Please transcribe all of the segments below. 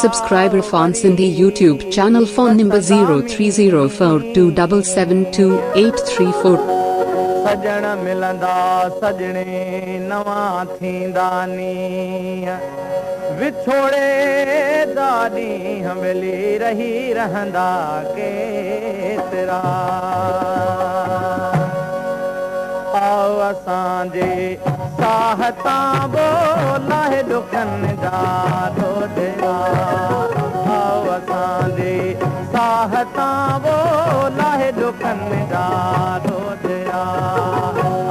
Subscribe Irfan Sindhi YouTube channel. Phone number 030427728834. सजण मिलंदा सजणे नवा थींदा नी विछोड़े दादी हमेली रही रहंदा केतरा आओ असांजे साहता बोला है दुखन जा दोदरा आओ असांजे साहता बोला है दुखन जा दोदरा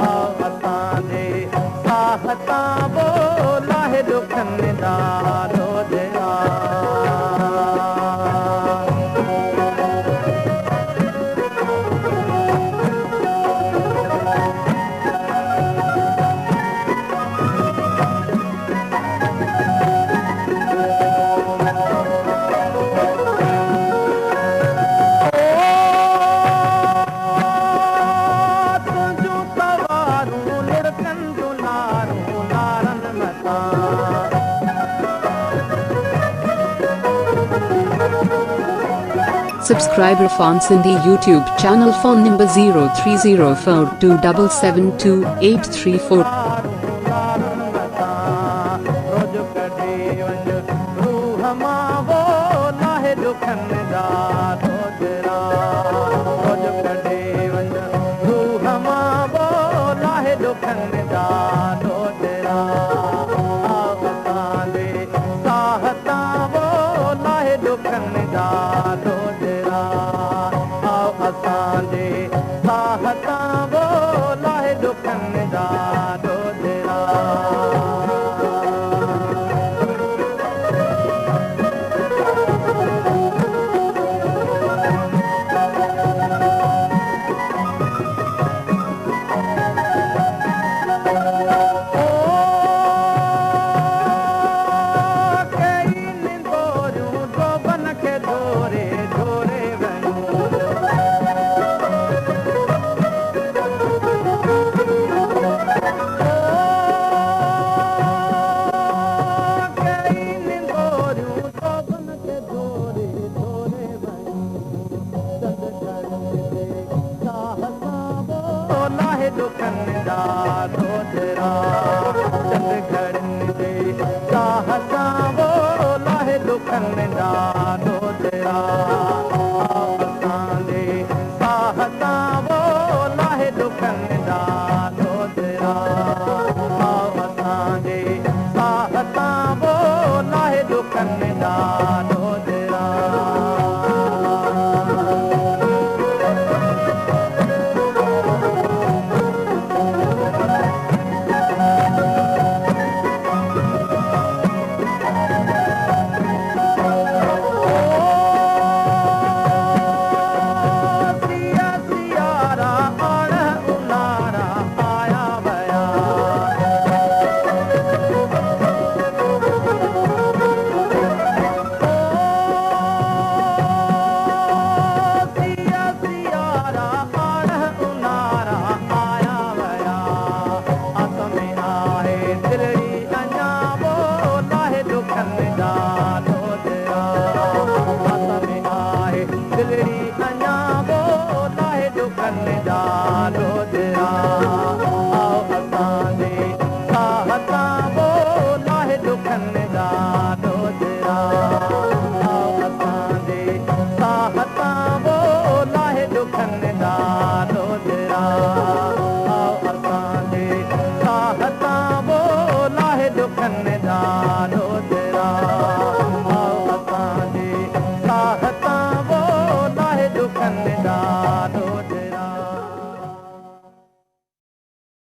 आओ असांजे साहता बोला है दुखन जा Dodra Subscribe Irfan Sindhi YouTube channel. Phone number 030427728834. दुखन जा दोदरा